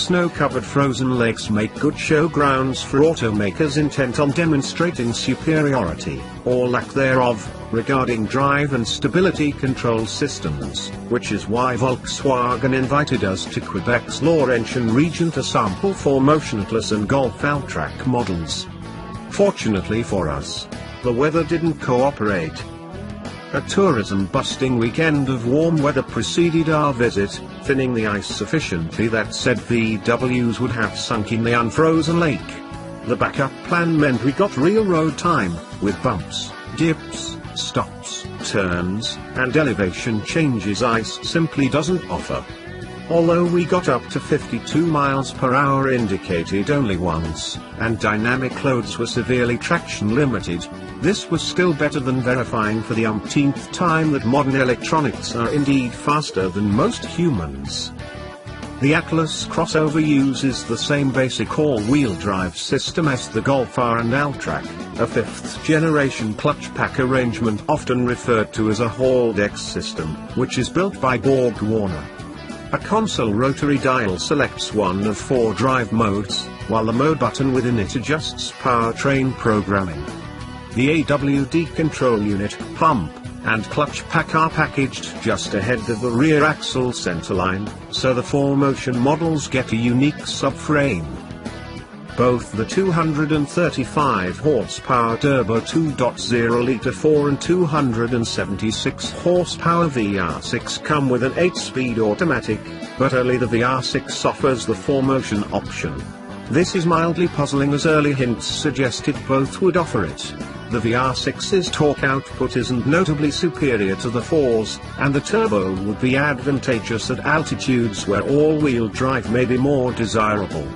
snow-covered frozen lakes make good showgrounds for automakers intent on demonstrating superiority, or lack thereof, regarding drive and stability control systems, which is why Volkswagen invited us to Quebec's Laurentian region to sample 4Motion Atlas and Golf Alltrack models. Fortunately for us, the weather didn't cooperate. A tourism-busting weekend of warm weather preceded our visit, thinning the ice sufficiently that said VWs would have sunk in the unfrozen lake. The backup plan meant we got real road time, with bumps, dips, stops, turns, and elevation changes ice simply doesn't offer. Although we got up to 52 miles per hour indicated only once, and dynamic loads were severely traction limited, this was still better than verifying for the umpteenth time that modern electronics are indeed faster than most humans. The Atlas crossover uses the same basic all-wheel drive system as the Golf R and Alltrack, a fifth-generation clutch pack arrangement often referred to as a Haldex system, which is built by BorgWarner. A console rotary dial selects one of 4 drive modes, while the mode button within it adjusts powertrain programming. The AWD control unit, pump, and clutch pack are packaged just ahead of the rear axle centerline, so the 4Motion models get a unique subframe. Both the 235 horsepower turbo 2.0-liter 4 and 276 horsepower VR6 come with an 8-speed automatic, but only the VR6 offers the 4Motion option. This is mildly puzzling as early hints suggested both would offer it. The VR6's torque output isn't notably superior to the 4's, and the turbo would be advantageous at altitudes where all-wheel drive may be more desirable.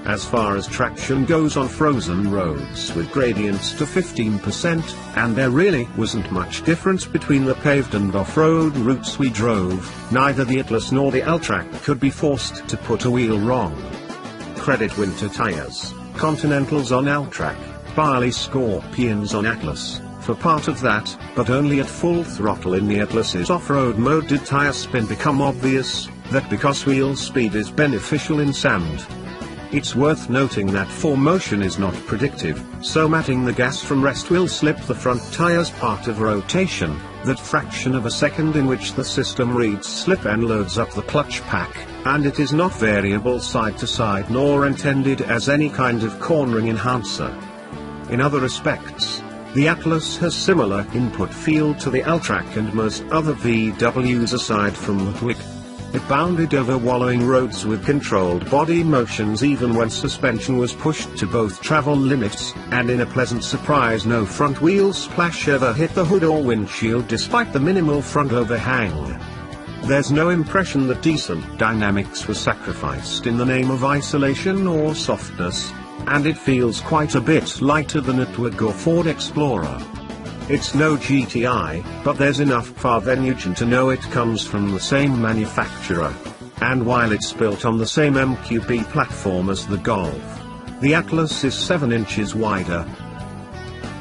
As far as traction goes on frozen roads with gradients to 15%, and there really wasn't much difference between the paved and off-road routes we drove, neither the Atlas nor the Alltrack could be forced to put a wheel wrong. Credit winter tires, Continentals on Alltrack, Barley Scorpions on Atlas, for part of that, but only at full throttle in the Atlas's off-road mode did tire spin become obvious, that because wheel speed is beneficial in sand. It's worth noting that 4Motion is not predictive, so matting the gas from rest will slip the front tire's part of rotation, that fraction of a second in which the system reads slip and loads up the clutch pack, and it is not variable side to side nor intended as any kind of cornering enhancer. In other respects, the Atlas has similar input field to the Alltrack and most other VWs aside from the twig. It bounded over wallowing roads with controlled body motions even when suspension was pushed to both travel limits, and in a pleasant surprise no front wheel splash ever hit the hood or windshield despite the minimal front overhang. There's no impression that decent dynamics was sacrificed in the name of isolation or softness, and it feels quite a bit lighter than a Twig or Ford Explorer. It's no GTI, but there's enough Volkswagen to know it comes from the same manufacturer. And while it's built on the same MQB platform as the Golf, the Atlas is 7 inches wider.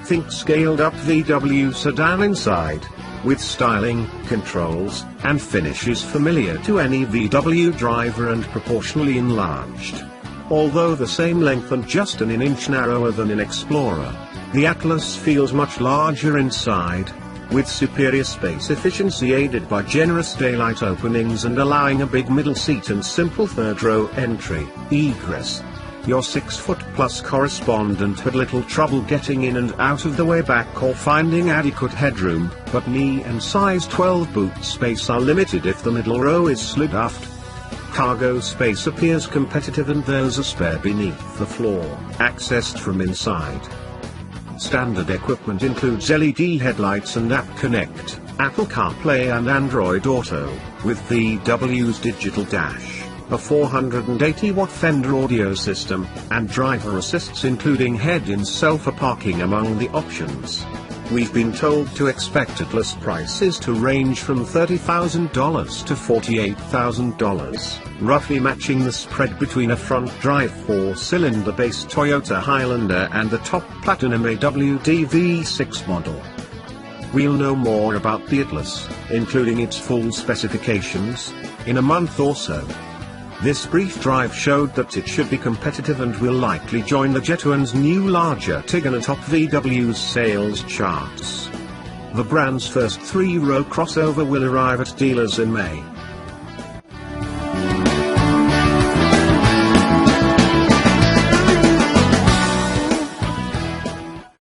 Think scaled-up VW sedan inside, with styling, controls, and finishes familiar to any VW driver and proportionally enlarged. Although the same length and just an inch narrower than an Explorer, the Atlas feels much larger inside, with superior space efficiency aided by generous daylight openings and allowing a big middle seat and simple third-row entry, egress. Your 6-foot-plus correspondent had little trouble getting in and out of the way back or finding adequate headroom, but knee and size 12 boot space are limited if the middle row is slid aft. Cargo space appears competitive and there's a spare beneath the floor, accessed from inside. Standard equipment includes LED headlights and App Connect, Apple CarPlay and Android Auto, with VW's digital dash, a 480-watt Fender audio system, and driver assists including head-in self-parking among the options. We've been told to expect Atlas prices to range from $30,000 to $48,000, roughly matching the spread between a front-drive 4-cylinder-based Toyota Highlander and the top Platinum AWD V6 model. We'll know more about the Atlas, including its full specifications, in a month or so. This brief drive showed that it should be competitive and will likely join the Citroen's new larger Tiggan atop VW's sales charts. The brand's first 3-row crossover will arrive at dealers in May.